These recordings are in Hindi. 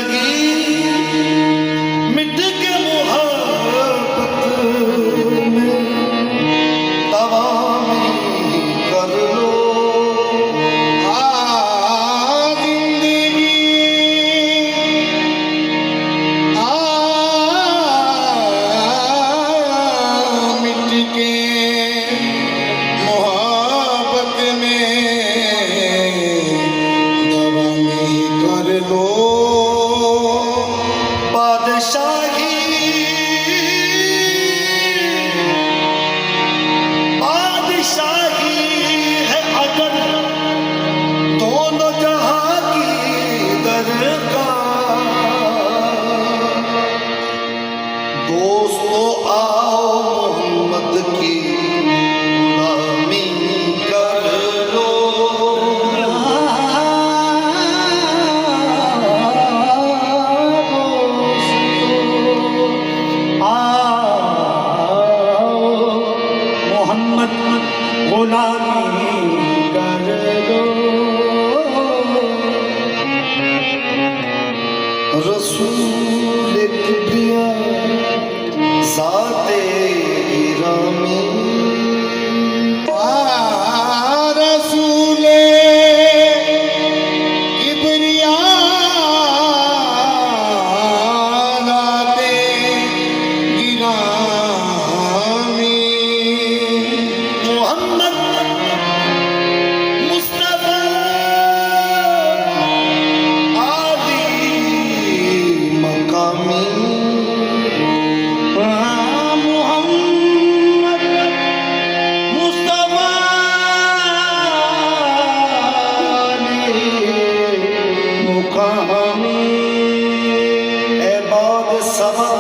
जिंदगी मिट के मोहब्बत में तवामी कर लो। जिंदगी मिट के मोहब्बत में तवामी कर लो। बादशाही बादशाही है अगर दोनों जहां की दरकार। दोस्तों आओ मोहम्मद की गुलामी कर लो। मोहम्मद गुलामी कर लो। रसूल किबरिया ज़ाते गिरामी। रसूल किबरिया ज़ाते गिरामी। मोहम्मद मुस्तफा आली मकामी। मोहम्मद मुस्तफा मुकामी। ए बाद समा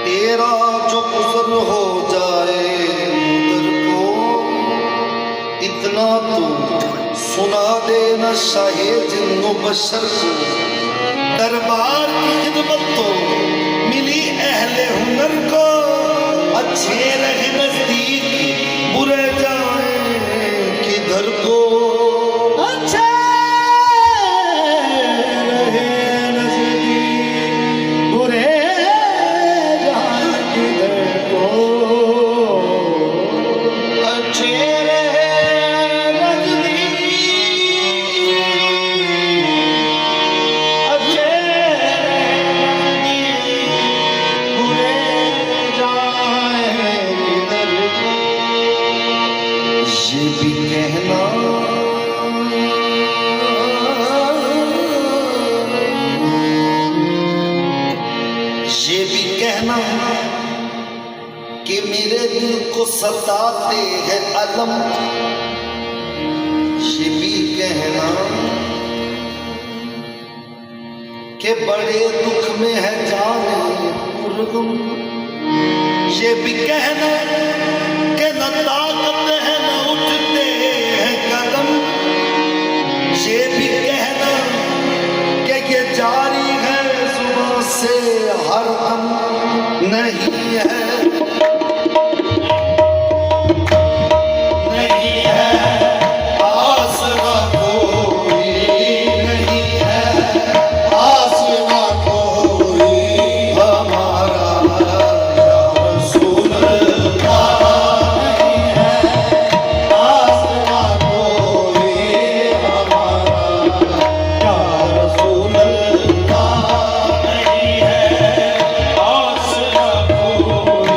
तेरा जो गुज़र हो जाए उधर को इतना तो सुना देना शाहे जिन्नो बशर को। दरबार की खिदमत तो मिली अहले हुनर को। अच्छे रहे नजदीक बुरे जाए किधर को। अच्छे रहे नजदीक बुरे जाए किधर को। अच्छे रहे नजदीक अच्छे रहे नजदीक बुरे जाए किधर को। ये भी कहना ये भी कहना कि मेरे दिल को सताते हैं अलम। ये भी कहना कि बड़े दुख में है जाने पुरगम। ये भी कहना कि न ताकत है न उठते हैं कदम। ये भी कहना कि ये जारी है सुबह से हर दम नहीं है। नहीं है आसरा कोई नहीं है। आसरा कोई हमारा या रसूल अल्लाह नहीं है। आसरा कोई हमारा या रसूल अल्लाह नहीं है। आसरा कोई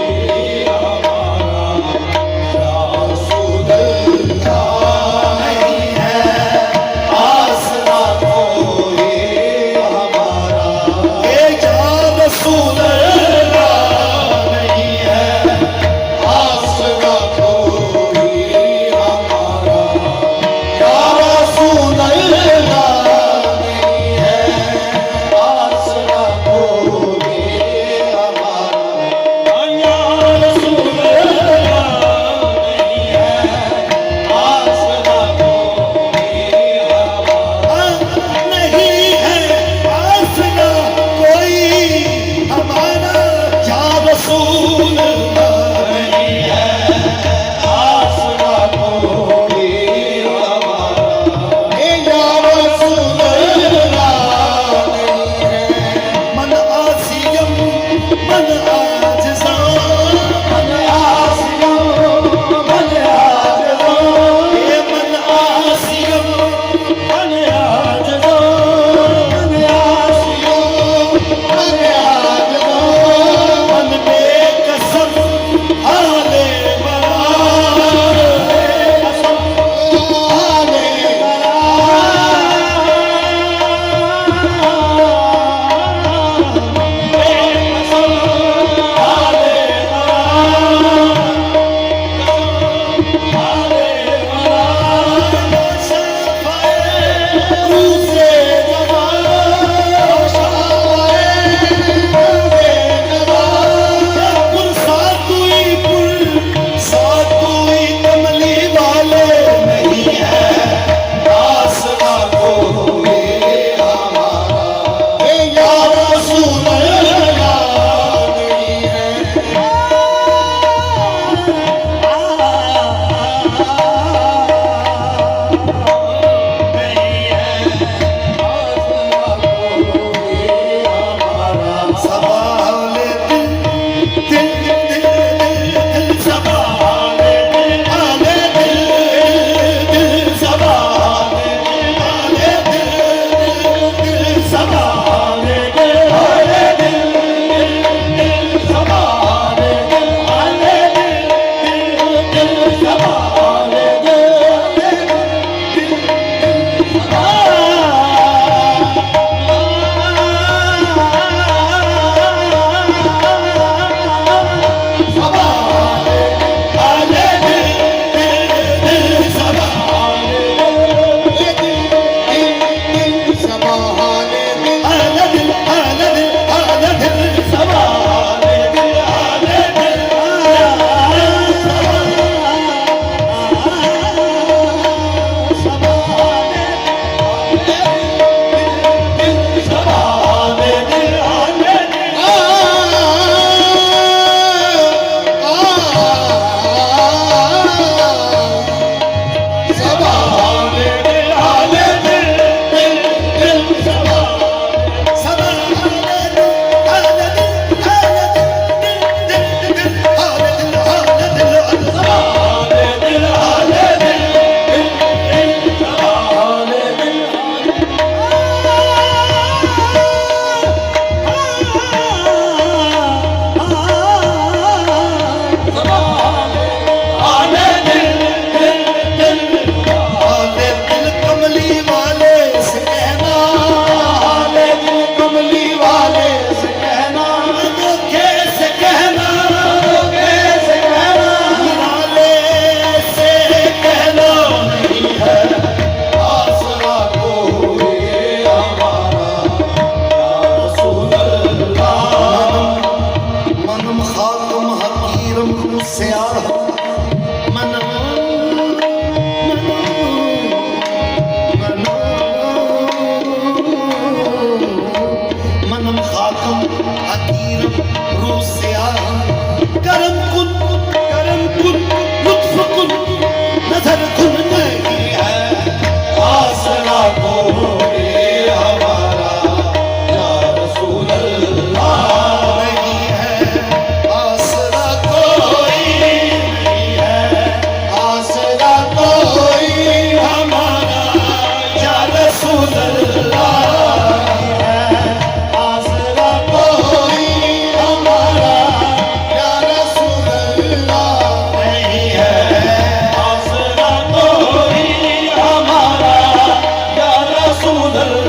सुंदर